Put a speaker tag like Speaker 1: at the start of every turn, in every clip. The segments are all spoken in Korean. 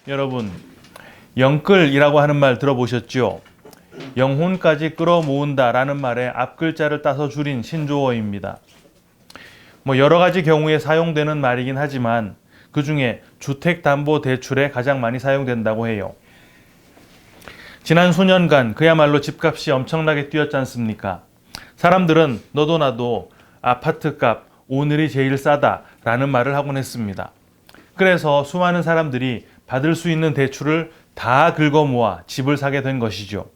Speaker 1: 여러분, 영끌이라고 하는 말 들어보셨죠? 영혼까지 끌어모은다 라는 말의 앞글자를 따서 줄인 신조어입니다. 여러 가지 경우에 사용되는 말이긴 하지만 그 중에 주택담보대출에 가장 많이 사용된다고 해요. 지난 수년간 그야말로 집값이 엄청나게 뛰었지 않습니까? 사람들은 너도 나도 아파트값 오늘이 제일 싸다 라는 말을 하곤 했습니다. 그래서 수많은 사람들이 받을 수 있는 대출을 다 긁어 모아 집을 사게 된 것이죠.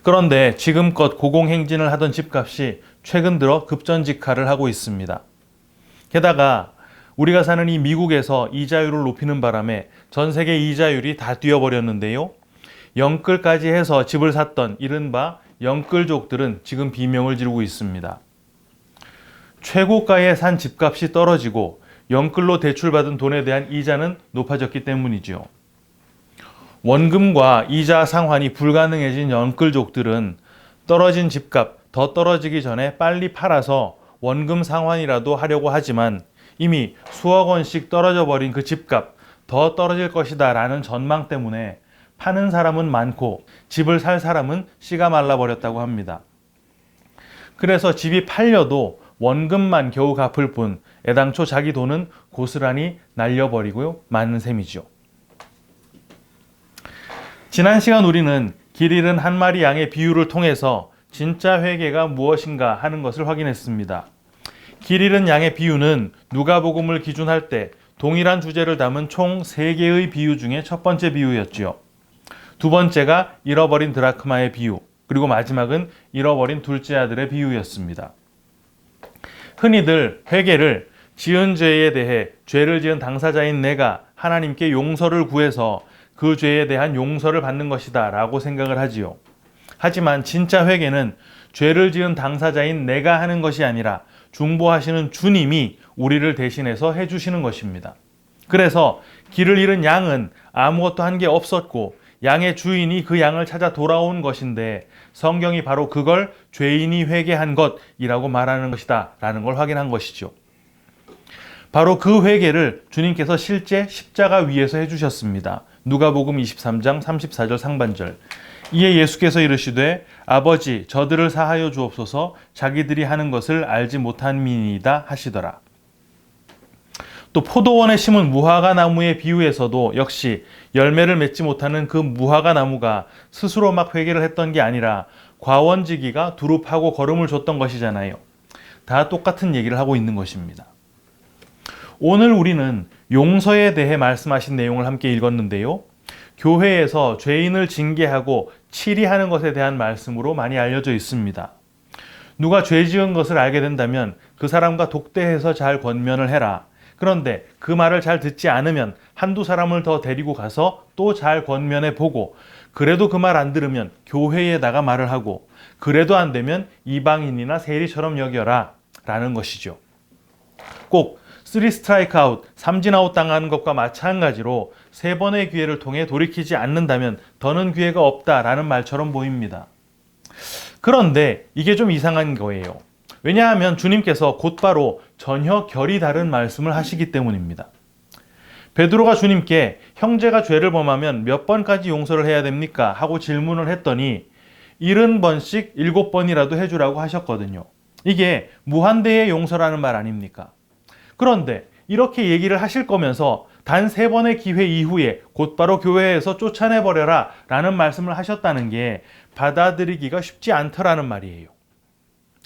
Speaker 1: 그런데 지금껏 고공행진을 하던 집값이 최근 들어 급전직하를 하고 있습니다. 게다가 우리가 사는 이 미국에서 이자율을 높이는 바람에 전 세계 이자율이 다 뛰어버렸는데요. 영끌까지 해서 집을 샀던 이른바 영끌족들은 지금 비명을 지르고 있습니다. 최고가에 산 집값이 떨어지고 영끌로 대출받은 돈에 대한 이자는 높아졌기 때문이죠. 원금과 이자 상환이 불가능해진 영끌족들은 떨어진 집값 더 떨어지기 전에 빨리 팔아서 원금 상환이라도 하려고 하지만 이미 수억 원씩 떨어져 버린 그 집값 더 떨어질 것이다 라는 전망 때문에 파는 사람은 많고 집을 살 사람은 씨가 말라버렸다고 합니다. 그래서 집이 팔려도 원금만 겨우 갚을 뿐 애당초 자기 돈은 고스란히 날려버리고 마는 셈이죠. 지난 시간 우리는 길 잃은 한 마리 양의 비유를 통해서 진짜 회개가 무엇인가 하는 것을 확인했습니다. 길 잃은 양의 비유는 누가복음을 기준할 때 동일한 주제를 담은 총 3개의 비유 중에 첫 번째 비유였지요. 두 번째가 잃어버린 드라크마의 비유, 그리고 마지막은 잃어버린 둘째 아들의 비유였습니다. 흔히들 회개를 지은 죄에 대해 죄를 지은 당사자인 내가 하나님께 용서를 구해서 그 죄에 대한 용서를 받는 것이다 라고 생각을 하지요. 하지만 진짜 회개는 죄를 지은 당사자인 내가 하는 것이 아니라 중보하시는 주님이 우리를 대신해서 해주시는 것입니다. 그래서 길을 잃은 양은 아무것도 한 게 없었고 양의 주인이 그 양을 찾아 돌아온 것인데 성경이 바로 그걸 죄인이 회개한 것이라고 말하는 것이다 라는 걸 확인한 것이죠. 바로 그 회개를 주님께서 실제 십자가 위에서 해주셨습니다. 누가복음 23장 34절 상반절. 이에 예수께서 이르시되 아버지 저들을 사하여 주옵소서 자기들이 하는 것을 알지 못함이니이다 하시더라. 또 포도원에 심은 무화과 나무의 비유에서도 역시 열매를 맺지 못하는 그 무화과 나무가 스스로 막 회개를 했던 게 아니라 과원지기가 두루 파고 거름을 줬던 것이잖아요. 다 똑같은 얘기를 하고 있는 것입니다. 오늘 우리는 용서에 대해 말씀하신 내용을 함께 읽었는데요. 교회에서 죄인을 징계하고 치리하는 것에 대한 말씀으로 많이 알려져 있습니다. 누가 죄 지은 것을 알게 된다면 그 사람과 독대해서 잘 권면을 해라. 그런데 그 말을 잘 듣지 않으면 한두 사람을 더 데리고 가서 또 잘 권면해 보고 그래도 그 말 안 들으면 교회에다가 말을 하고 그래도 안 되면 이방인이나 세리처럼 여겨라 라는 것이죠. 꼭 3 스트라이크 아웃, 3진 아웃 당하는 것과 마찬가지로 3번의 기회를 통해 돌이키지 않는다면 더는 기회가 없다라는 말처럼 보입니다. 그런데 이게 좀 이상한 거예요. 왜냐하면 주님께서 곧바로 전혀 결이 다른 말씀을 하시기 때문입니다. 베드로가 주님께 형제가 죄를 범하면 몇 번까지 용서를 해야 됩니까? 하고 질문을 했더니 70번씩 7번이라도 해주라고 하셨거든요. 이게 무한대의 용서라는 말 아닙니까? 그런데 이렇게 얘기를 하실 거면서 단 3번의 기회 이후에 곧바로 교회에서 쫓아내버려라 라는 말씀을 하셨다는 게 받아들이기가 쉽지 않더라는 말이에요.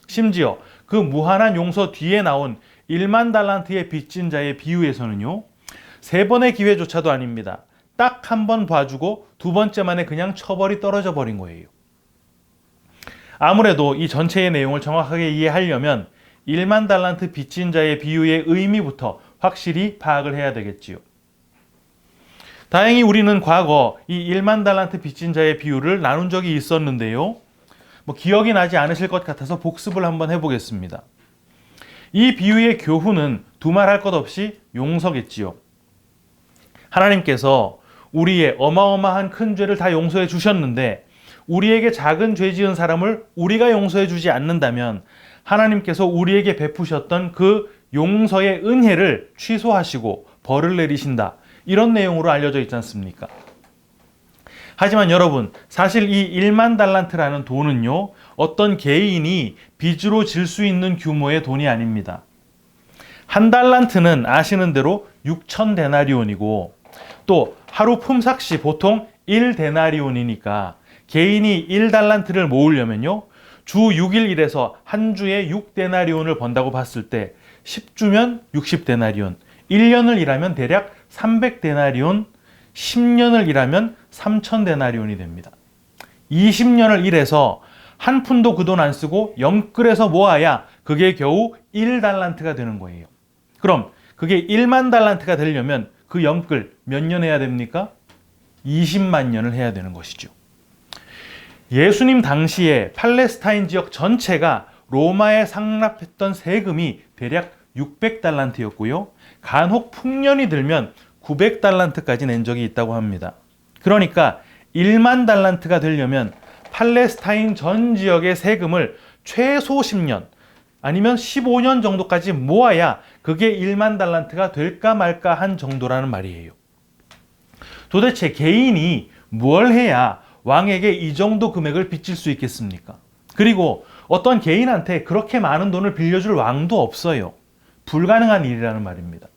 Speaker 1: 심지어 그 무한한 용서 뒤에 나온 1만 달란트의 빚진 자의 비유에서는요. 3번의 기회조차도 아닙니다. 딱 1번 봐주고 2번째 만에 그냥 처벌이 떨어져 버린 거예요. 아무래도 이 전체의 내용을 정확하게 이해하려면 1만 달란트 빚진 자의 비유의 의미부터 확실히 파악을 해야 되겠지요. 다행히 우리는 과거 이 1만 달란트 빚진 자의 비유를 나눈 적이 있었는데요. 기억이 나지 않으실 것 같아서 복습을 한번 해보겠습니다. 이 비유의 교훈은 두말할 것 없이 용서겠지요. 하나님께서 우리의 어마어마한 큰 죄를 다 용서해 주셨는데 우리에게 작은 죄 지은 사람을 우리가 용서해 주지 않는다면 하나님께서 우리에게 베푸셨던 그 용서의 은혜를 취소하시고 벌을 내리신다. 이런 내용으로 알려져 있지 않습니까? 하지만 여러분, 사실 이 1만 달란트라는 돈은요, 어떤 개인이 빚으로 질 수 있는 규모의 돈이 아닙니다. 한 달란트는 아시는 대로 6천 데나리온이고, 또 하루 품삯이 보통 1데나리온이니까 개인이 1달란트를 모으려면요, 주 6일 일해서 한 주에 6데나리온을 번다고 봤을 때 10주면 60데나리온, 1년을 일하면 대략 300데나리온, 10년을 일하면 3000데나리온이 됩니다. 20년을 일해서 한 푼도 그 돈 안 쓰고 영끌해서 모아야 그게 겨우 1달란트가 되는 거예요. 그럼 그게 1만 달란트가 되려면 그 영끌 몇 년 해야 됩니까? 20만 년을 해야 되는 것이죠. 예수님 당시에 팔레스타인 지역 전체가 로마에 상납했던 세금이 대략 600달란트였고요. 간혹 풍년이 들면 900달란트까지 낸 적이 있다고 합니다. 그러니까 1만 달란트가 되려면 팔레스타인 전 지역의 세금을 최소 10년 아니면 15년 정도까지 모아야 그게 1만 달란트가 될까 말까 한 정도라는 말이에요. 도대체 개인이 뭘 해야 왕에게 이 정도 금액을 빚질 수 있겠습니까? 그리고 어떤 개인한테 그렇게 많은 돈을 빌려줄 왕도 없어요. 불가능한 일이라는 말입니다.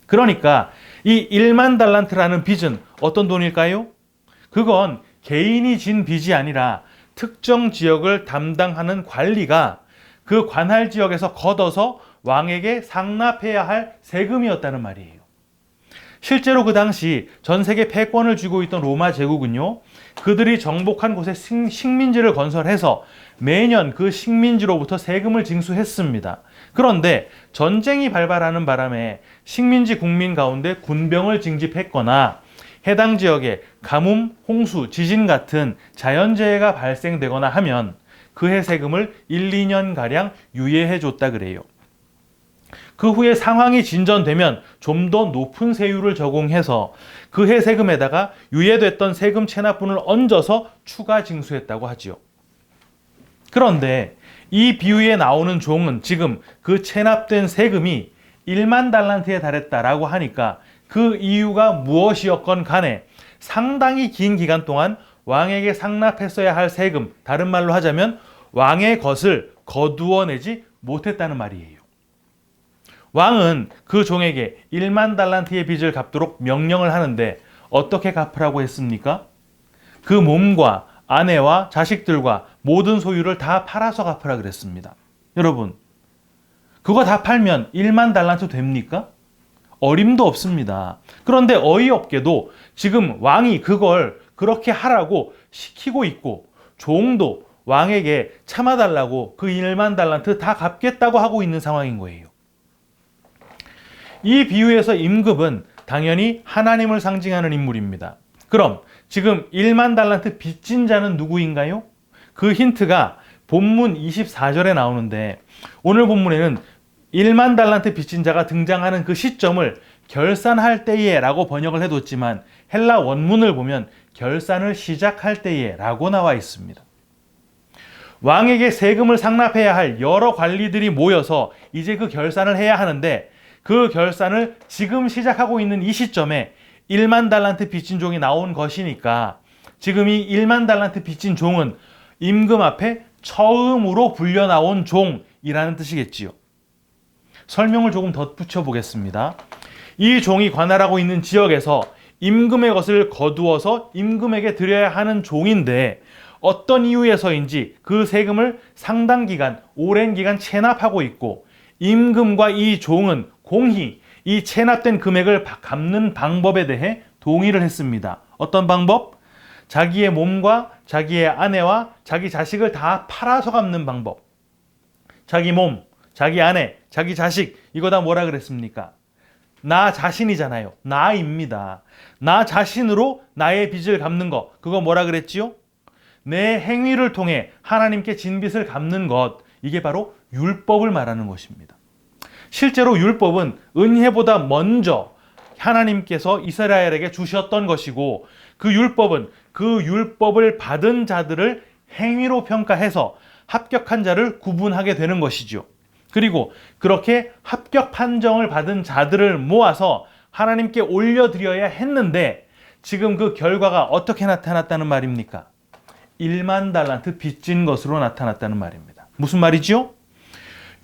Speaker 1: 그러니까 이 1만 달란트라는 빚은 어떤 돈일까요? 그건 개인이 진 빚이 아니라 특정 지역을 담당하는 관리가 그 관할 지역에서 걷어서 왕에게 상납해야 할 세금이었다는 말이에요. 실제로 그 당시 전 세계 패권을 쥐고 있던 로마 제국은요, 그들이 정복한 곳에 식민지를 건설해서 매년 그 식민지로부터 세금을 징수했습니다. 그런데 전쟁이 발발하는 바람에 식민지 국민 가운데 군병을 징집했거나 해당 지역에 가뭄, 홍수, 지진 같은 자연재해가 발생되거나 하면 그해 세금을 1, 2년가량 유예해 줬다 그래요. 그 후에 상황이 진전되면 좀 더 높은 세율을 적용해서 그해 세금에다가 유예됐던 세금 체납분을 얹어서 추가 징수했다고 하지요. 그런데 이 비유에 나오는 종은 지금 그 체납된 세금이 1만 달란트에 달했다라고 하니까 그 이유가 무엇이었건 간에 상당히 긴 기간 동안 왕에게 상납했어야 할 세금, 다른 말로 하자면 왕의 것을 거두어내지 못했다는 말이에요. 왕은 그 종에게 1만 달란트의 빚을 갚도록 명령을 하는데 어떻게 갚으라고 했습니까? 그 몸과 아내와 자식들과 모든 소유를 다 팔아서 갚으라 그랬습니다. 여러분, 그거 다 팔면 1만 달란트 됩니까? 어림도 없습니다. 그런데 어이없게도 지금 왕이 그걸 그렇게 하라고 시키고 있고 종도 왕에게 참아달라고 그 1만 달란트 다 갚겠다고 하고 있는 상황인 거예요. 이 비유에서 임금은 당연히 하나님을 상징하는 인물입니다. 그럼 지금 1만 달란트 빚진 자는 누구인가요? 그 힌트가 본문 24절에 나오는데 오늘 본문에는 1만 달란트 빚진 자가 등장하는 그 시점을 결산할 때에 라고 번역을 해뒀지만 헬라 원문을 보면 결산을 시작할 때에 라고 나와 있습니다. 왕에게 세금을 상납해야 할 여러 관리들이 모여서 이제 그 결산을 해야 하는데 그 결산을 지금 시작하고 있는 이 시점에 1만 달란트 빚진 종이 나온 것이니까 지금 이 1만 달란트 빚진 종은 임금 앞에 처음으로 불려 나온 종이라는 뜻이겠지요. 설명을 조금 덧붙여 보겠습니다. 이 종이 관할하고 있는 지역에서 임금의 것을 거두어서 임금에게 드려야 하는 종인데 어떤 이유에서인지 그 세금을 상당 기간, 오랜 기간 체납하고 있고 임금과 이 종은 공히 이 체납된 금액을 갚는 방법에 대해 동의를 했습니다. 어떤 방법? 자기의 몸과 자기의 아내와 자기 자식을 다 팔아서 갚는 방법. 자기 몸, 자기 아내, 자기 자식, 이거 다 뭐라 그랬습니까? 나 자신이잖아요. 나입니다. 나 자신으로 나의 빚을 갚는 거, 그거 뭐라 그랬지요? 내 행위를 통해 하나님께 진 빚을 갚는 것, 이게 바로 율법을 말하는 것입니다. 실제로 율법은 은혜보다 먼저 하나님께서 이스라엘에게 주셨던 것이고 그 율법은 그 율법을 받은 자들을 행위로 평가해서 합격한 자를 구분하게 되는 것이죠. 그리고 그렇게 합격 판정을 받은 자들을 모아서 하나님께 올려드려야 했는데 지금 그 결과가 어떻게 나타났다는 말입니까? 1만 달란트 빚진 것으로 나타났다는 말입니다. 무슨 말이지요?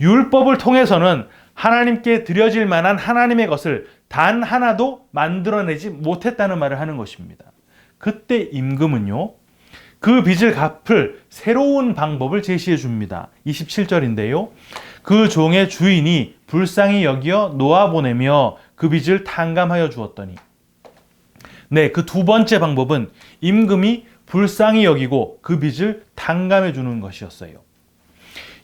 Speaker 1: 율법을 통해서는 하나님께 드려질 만한 하나님의 것을 단 하나도 만들어내지 못했다는 말을 하는 것입니다. 그때 임금은요, 그 빚을 갚을 새로운 방법을 제시해 줍니다. 27절인데요. 그 종의 주인이 불쌍히 여기어 놓아보내며 그 빚을 탕감하여 주었더니. 네, 그 두 번째 방법은 임금이 불쌍히 여기고 그 빚을 탕감해 주는 것이었어요.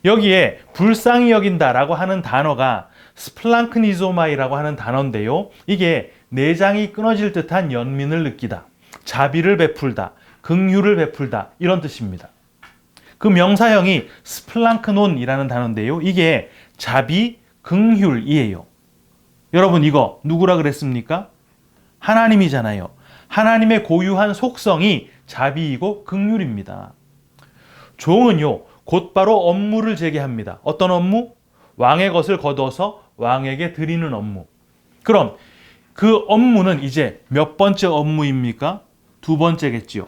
Speaker 1: 여기에 불쌍히 여긴다라고 하는 단어가 스플랑크니조마이라고 하는 단어인데요. 이게 내장이 끊어질 듯한 연민을 느끼다, 자비를 베풀다, 긍휼을 베풀다 이런 뜻입니다. 그 명사형이 스플랑크논이라는 단어인데요. 이게 자비, 긍휼이에요. 여러분 이거 누구라 그랬습니까? 하나님이잖아요. 하나님의 고유한 속성이 자비이고 긍휼입니다. 종은요, 곧바로 업무를 제기합니다. 어떤 업무? 왕의 것을 거둬서 왕에게 드리는 업무. 그럼 그 업무는 이제 몇 번째 업무입니까? 두 번째겠지요.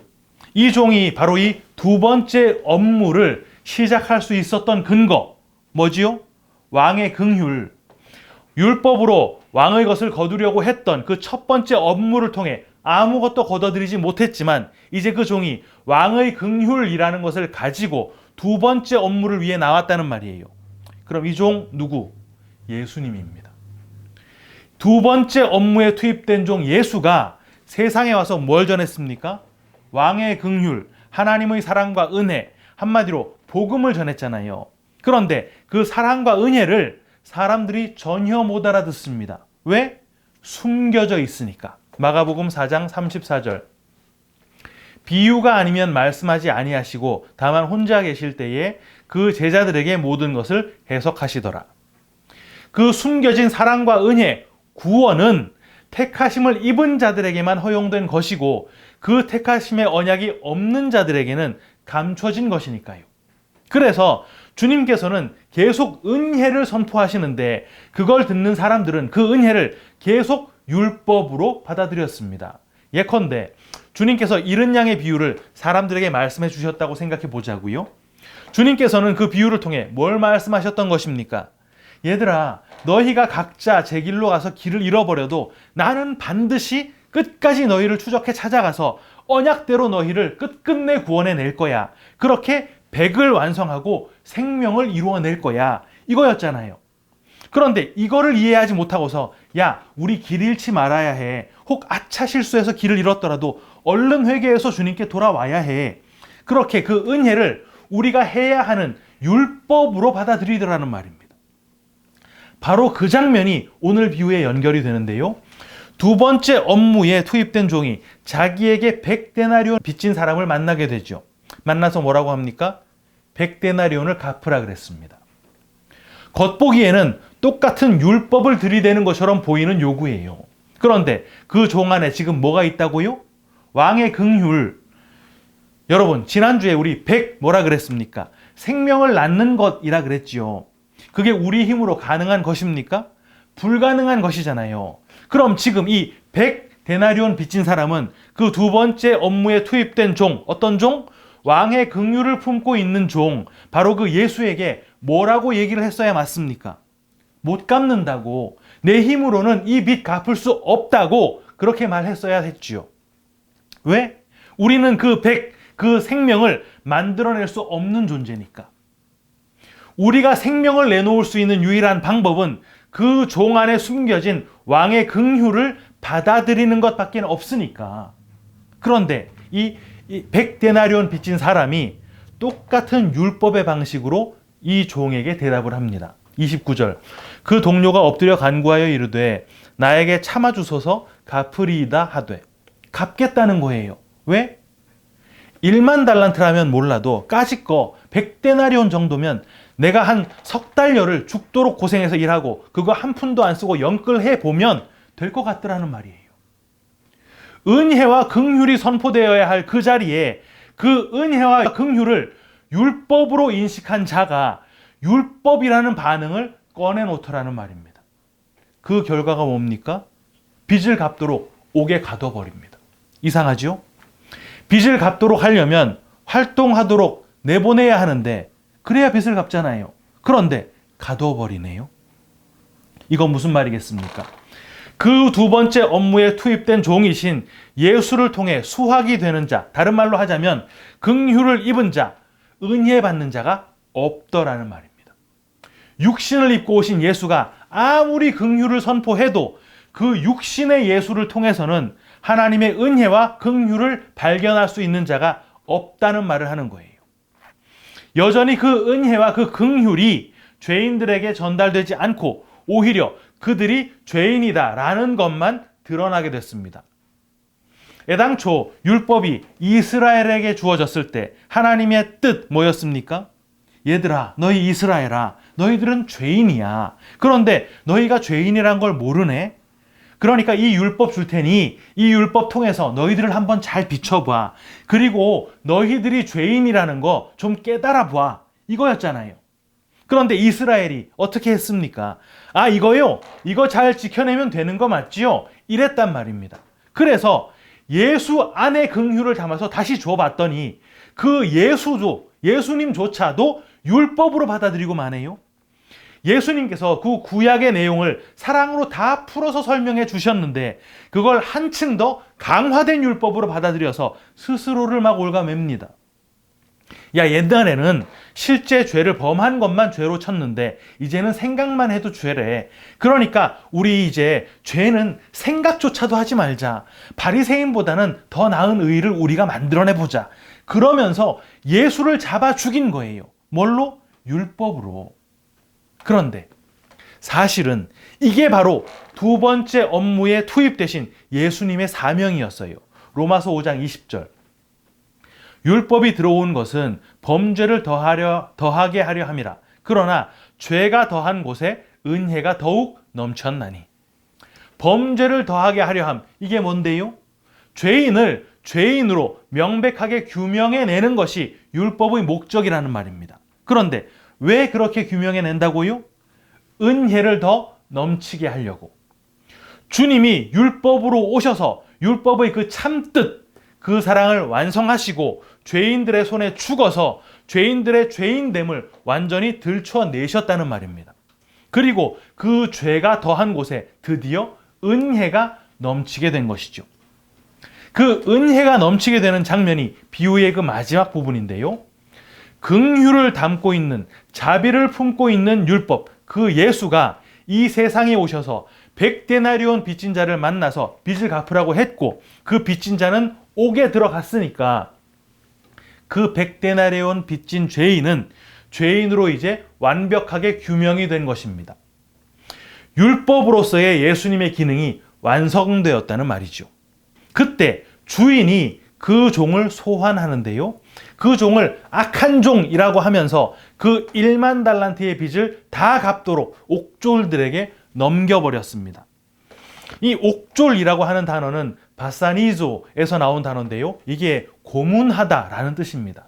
Speaker 1: 이 종이 바로 이 두 번째 업무를 시작할 수 있었던 근거 뭐지요? 왕의 긍휼. 율법으로 왕의 것을 거두려고 했던 그 첫 번째 업무를 통해 아무것도 거둬들이지 못했지만 이제 그 종이 왕의 긍휼이라는 것을 가지고 두 번째 업무를 위해 나왔다는 말이에요. 그럼 이 종 누구? 예수님입니다. 두 번째 업무에 투입된 종 예수가 세상에 와서 뭘 전했습니까? 왕의 긍휼, 하나님의 사랑과 은혜, 한마디로 복음을 전했잖아요. 그런데 그 사랑과 은혜를 사람들이 전혀 못 알아듣습니다. 왜? 숨겨져 있으니까. 마가복음 4장 34절. 비유가 아니면 말씀하지 아니하시고 다만 혼자 계실 때에 그 제자들에게 모든 것을 해석하시더라. 그 숨겨진 사랑과 은혜, 구원은 택하심을 입은 자들에게만 허용된 것이고 그 택하심의 언약이 없는 자들에게는 감춰진 것이니까요. 그래서 주님께서는 계속 은혜를 선포하시는데 그걸 듣는 사람들은 그 은혜를 계속 율법으로 받아들였습니다. 예컨대 주님께서 이른 양의 비유를 사람들에게 말씀해 주셨다고 생각해 보자고요. 주님께서는 그 비유를 통해 뭘 말씀하셨던 것입니까? 얘들아, 너희가 각자 제 길로 가서 길을 잃어버려도 나는 반드시 끝까지 너희를 추적해 찾아가서 언약대로 너희를 끝끝내 구원해낼 거야. 그렇게 백을 완성하고 생명을 이루어낼 거야. 이거였잖아요. 그런데 이거를 이해하지 못하고서 야, 우리 길 잃지 말아야 해. 혹 아차 실수해서 길을 잃었더라도 얼른 회개해서 주님께 돌아와야 해. 그렇게 그 은혜를 우리가 해야 하는 율법으로 받아들이더라는 말입니다. 바로 그 장면이 오늘 비유에 연결이 되는데요. 두 번째 업무에 투입된 종이 자기에게 100데나리온 빚진 사람을 만나게 되죠. 만나서 뭐라고 합니까? 100데나리온을 갚으라 그랬습니다. 겉보기에는 똑같은 율법을 들이대는 것처럼 보이는 요구예요. 그런데 그 종 안에 지금 뭐가 있다고요? 왕의 긍휼. 여러분, 지난주에 우리 100 뭐라 그랬습니까? 생명을 낳는 것이라 그랬지요. 그게 우리 힘으로 가능한 것입니까? 불가능한 것이잖아요. 그럼 지금 이 100데나리온 빚진 사람은 그 두 번째 업무에 투입된 종, 어떤 종? 왕의 긍휼을 품고 있는 종, 바로 그 예수에게 뭐라고 얘기를 했어야 맞습니까? 못 갚는다고, 내 힘으로는 이 빚 갚을 수 없다고 그렇게 말했어야 했지요. 왜? 우리는 그 생명을 만들어낼 수 없는 존재니까. 우리가 생명을 내놓을 수 있는 유일한 방법은 그 종 안에 숨겨진 왕의 긍휼을 받아들이는 것밖에 없으니까. 그런데 이 100데나리온 빚진 사람이 똑같은 율법의 방식으로 이 종에게 대답을 합니다. 29절. 그 동료가 엎드려 간구하여 이르되 나에게 참아주소서 갚으리이다 하되. 갚겠다는 거예요. 왜? 1만 달란트라면 몰라도 까짓 거 100데나리온 정도면 내가 한 석 달여를 죽도록 고생해서 일하고 그거 한 푼도 안 쓰고 영끌해 보면 될 것 같더라는 말이에요. 은혜와 긍휼이 선포되어야 할 그 자리에 그 은혜와 긍휼을 율법으로 인식한 자가 율법이라는 반응을 꺼내놓더라는 말입니다. 그 결과가 뭡니까? 빚을 갚도록 옥에 가둬버립니다. 이상하죠? 빚을 갚도록 하려면 활동하도록 내보내야 하는데 그래야 빚을 갚잖아요. 그런데 가둬버리네요. 이건 무슨 말이겠습니까? 그 두 번째 업무에 투입된 종이신 예수를 통해 수확이 되는 자, 다른 말로 하자면 긍휼을 입은 자, 은혜 받는 자가 없더라는 말입니다. 육신을 입고 오신 예수가 아무리 긍휼을 선포해도 그 육신의 예수를 통해서는 하나님의 은혜와 긍휼을 발견할 수 있는 자가 없다는 말을 하는 거예요. 여전히 그 은혜와 그 긍휼이 죄인들에게 전달되지 않고 오히려 그들이 죄인이다라는 것만 드러나게 됐습니다. 애당초 율법이 이스라엘에게 주어졌을 때 하나님의 뜻 뭐였습니까? 얘들아, 너희 이스라엘아, 너희들은 죄인이야. 그런데 너희가 죄인이란 걸 모르네? 그러니까 이 율법 줄 테니 이 율법 통해서 너희들을 한번 잘 비춰봐. 그리고 너희들이 죄인이라는 거 좀 깨달아 봐. 이거였잖아요. 그런데 이스라엘이 어떻게 했습니까? 아, 이거요? 이거 잘 지켜내면 되는 거 맞지요? 이랬단 말입니다. 그래서 예수 안에 긍휼을 담아서 다시 줘봤더니 그 예수님조차도 율법으로 받아들이고 마네요. 예수님께서 그 구약의 내용을 사랑으로 다 풀어서 설명해 주셨는데 그걸 한층 더 강화된 율법으로 받아들여서 스스로를 막 옭아맵니다. 야, 옛날에는 실제 죄를 범한 것만 죄로 쳤는데 이제는 생각만 해도 죄래. 그러니까 우리 이제 죄는 생각조차도 하지 말자. 바리새인보다는 더 나은 의를 우리가 만들어내보자. 그러면서 예수를 잡아 죽인 거예요. 뭘로? 율법으로. 그런데 사실은 이게 바로 두 번째 업무에 투입되신 예수님의 사명이었어요. 로마서 5장 20절. 율법이 들어온 것은 범죄를 더하게 하려 함이라. 그러나 죄가 더한 곳에 은혜가 더욱 넘쳤나니. 범죄를 더하게 하려 함. 이게 뭔데요? 죄인을 죄인으로 명백하게 규명해내는 것이 율법의 목적이라는 말입니다. 그런데 왜 그렇게 규명해낸다고요? 은혜를 더 넘치게 하려고. 주님이 율법으로 오셔서 율법의 그 참뜻, 그 사랑을 완성하시고 죄인들의 손에 죽어서 죄인들의 죄인됨을 완전히 들춰내셨다는 말입니다. 그리고 그 죄가 더한 곳에 드디어 은혜가 넘치게 된 것이죠. 그 은혜가 넘치게 되는 장면이 비유의 그 마지막 부분인데요. 긍휼을 담고 있는, 자비를 품고 있는 율법, 그 예수가 이 세상에 오셔서 100데나리온 빚진 자를 만나서 빚을 갚으라고 했고 그 빚진 자는 옥에 들어갔으니까 그 100데나리온 빚진 죄인은 죄인으로 이제 완벽하게 규명이 된 것입니다. 율법으로서의 예수님의 기능이 완성되었다는 말이죠. 그때 주인이 그 종을 소환하는데요. 그 종을 악한 종이라고 하면서 그 1만 달란트의 빚을 다 갚도록 옥졸들에게 넘겨버렸습니다. 이 옥졸이라고 하는 단어는 바사니조에서 나온 단어인데요. 이게 고문하다라는 뜻입니다.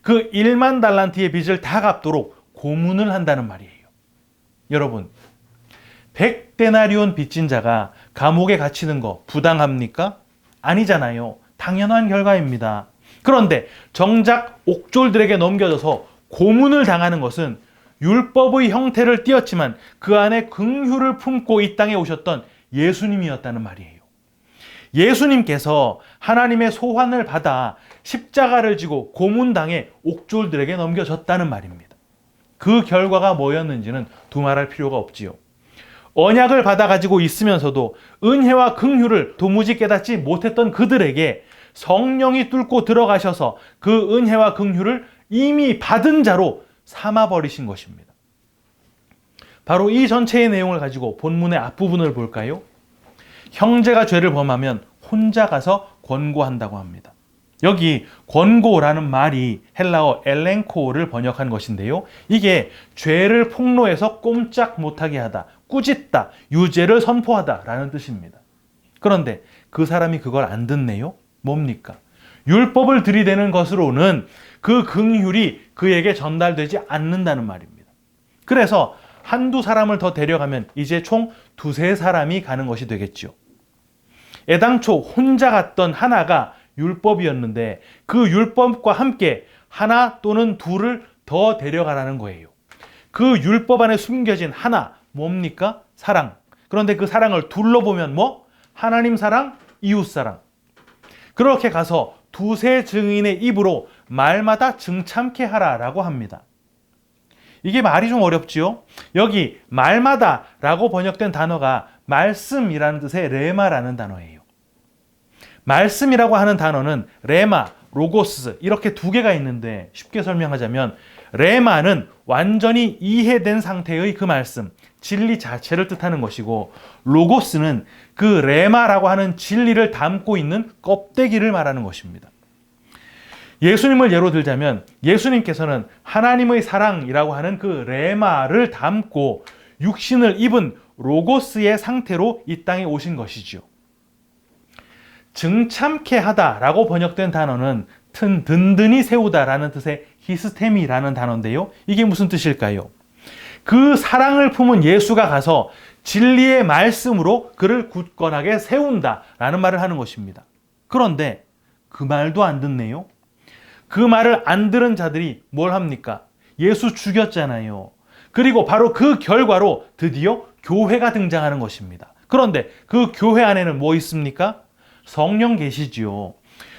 Speaker 1: 그 1만 달란트의 빚을 다 갚도록 고문을 한다는 말이에요. 여러분, 100데나리온 빚진 자가 감옥에 갇히는 거 부당합니까? 아니잖아요. 당연한 결과입니다. 그런데 정작 옥졸들에게 넘겨져서 고문을 당하는 것은 율법의 형태를 띄었지만 그 안에 긍휼을 품고 이 땅에 오셨던 예수님이었다는 말이에요. 예수님께서 하나님의 소환을 받아 십자가를 지고 고문당해 옥졸들에게 넘겨졌다는 말입니다. 그 결과가 뭐였는지는 두말할 필요가 없지요. 언약을 받아가지고 있으면서도 은혜와 긍휼을 도무지 깨닫지 못했던 그들에게 성령이 뚫고 들어가셔서 그 은혜와 긍휼을 이미 받은 자로 삼아버리신 것입니다. 바로 이 전체의 내용을 가지고 본문의 앞부분을 볼까요? 형제가 죄를 범하면 혼자 가서 권고한다고 합니다. 여기 권고라는 말이 헬라어 엘렌코를 번역한 것인데요. 이게 죄를 폭로해서 꼼짝 못하게 하다, 꾸짖다, 유죄를 선포하다 라는 뜻입니다. 그런데 그 사람이 그걸 안 듣네요. 뭡니까? 율법을 들이대는 것으로는 그 긍휼이 그에게 전달되지 않는다는 말입니다. 그래서 한두 사람을 더 데려가면 이제 총 두세 사람이 가는 것이 되겠죠. 애당초 혼자 갔던 하나가 율법이었는데 그 율법과 함께 하나 또는 둘을 더 데려가라는 거예요. 그 율법 안에 숨겨진 하나, 뭡니까? 사랑. 그런데 그 사랑을 둘로 보면 뭐? 하나님 사랑, 이웃 사랑. 그렇게 가서 두세 증인의 입으로 말마다 증참케 하라라고 합니다. 이게 말이 좀 어렵지요? 여기 말마다 라고 번역된 단어가 말씀이라는 뜻의 레마라는 단어예요. 말씀이라고 하는 단어는 레마, 로고스 이렇게 두 개가 있는데 쉽게 설명하자면 레마는 완전히 이해된 상태의 그 말씀, 진리 자체를 뜻하는 것이고 로고스는 그 레마라고 하는 진리를 담고 있는 껍데기를 말하는 것입니다. 예수님을 예로 들자면 예수님께서는 하나님의 사랑이라고 하는 그 레마를 담고 육신을 입은 로고스의 상태로 이 땅에 오신 것이죠. 증참케 하다라고 번역된 단어는 든든히 세우다라는 뜻의 히스테미라는 단어인데요. 이게 무슨 뜻일까요? 그 사랑을 품은 예수가 가서 진리의 말씀으로 그를 굳건하게 세운다라는 말을 하는 것입니다. 그런데 그 말도 안 듣네요. 그 말을 안 들은 자들이 뭘 합니까? 예수 죽였잖아요. 그리고 바로 그 결과로 드디어 교회가 등장하는 것입니다. 그런데 그 교회 안에는 뭐 있습니까? 성령 계시지요.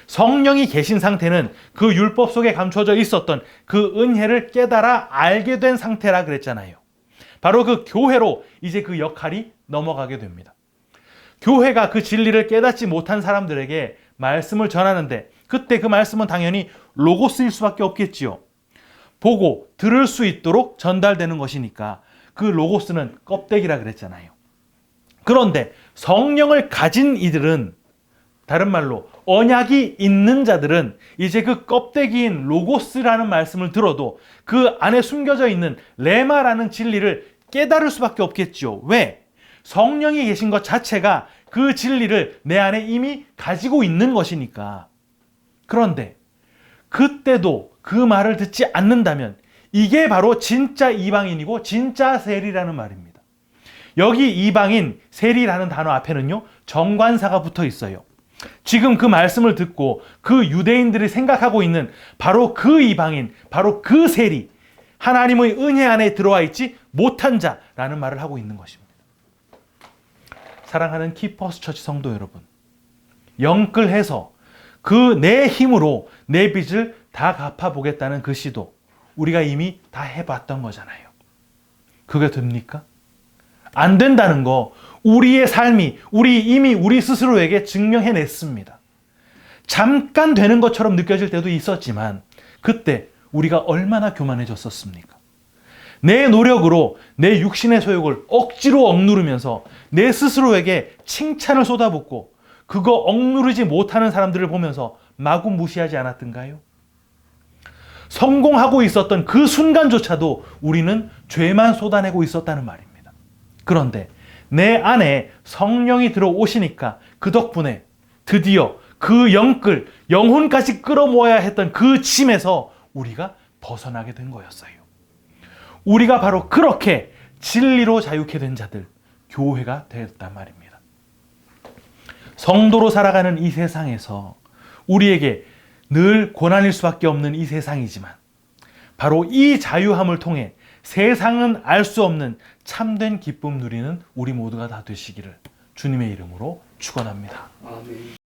Speaker 1: 성령이 계신 상태는 그 율법 속에 감춰져 있었던 그 은혜를 깨달아 알게 된 상태라 그랬잖아요. 바로 그 교회로 이제 그 역할이 넘어가게 됩니다. 교회가 그 진리를 깨닫지 못한 사람들에게 말씀을 전하는데 그때 그 말씀은 당연히 로고스일 수밖에 없겠지요. 보고 들을 수 있도록 전달되는 것이니까 그 로고스는 껍데기라 그랬잖아요. 그런데 성령을 가진 이들은 다른 말로 언약이 있는 자들은 이제 그 껍데기인 로고스라는 말씀을 들어도 그 안에 숨겨져 있는 레마라는 진리를 깨달을 수밖에 없겠죠. 왜? 성령이 계신 것 자체가 그 진리를 내 안에 이미 가지고 있는 것이니까. 그런데 그때도 그 말을 듣지 않는다면 이게 바로 진짜 이방인이고 진짜 세리라는 말입니다. 여기 이방인, 세리라는 단어 앞에는요 정관사가 붙어 있어요. 지금 그 말씀을 듣고 그 유대인들이 생각하고 있는 바로 그 이방인, 바로 그 세리, 하나님의 은혜 안에 들어와 있지 못한 자라는 말을 하고 있는 것입니다. 사랑하는 키퍼스 처치 성도 여러분, 영끌해서 그 내 힘으로 내 빚을 다 갚아보겠다는 그 시도 우리가 이미 다 해봤던 거잖아요. 그게 됩니까? 안 된다는 거 우리의 삶이 이미 우리 스스로에게 증명해냈습니다. 잠깐 되는 것처럼 느껴질 때도 있었지만 그때 우리가 얼마나 교만해졌었습니까? 내 노력으로 내 육신의 소욕을 억지로 억누르면서 내 스스로에게 칭찬을 쏟아붓고 그거 억누르지 못하는 사람들을 보면서 마구 무시하지 않았던가요? 성공하고 있었던 그 순간조차도 우리는 죄만 쏟아내고 있었다는 말입니다. 그런데 내 안에 성령이 들어오시니까 그 덕분에 드디어 그 영끌, 영혼까지 끌어모아야 했던 그 짐에서 우리가 벗어나게 된 거였어요. 우리가 바로 그렇게 진리로 자유케 된 자들, 교회가 되었단 말입니다. 성도로 살아가는 이 세상에서 우리에게 늘 고난일 수밖에 없는 이 세상이지만 바로 이 자유함을 통해 세상은 알 수 없는 참된 기쁨 누리는 우리 모두가 다 되시기를 주님의 이름으로 축원합니다.
Speaker 2: 아멘.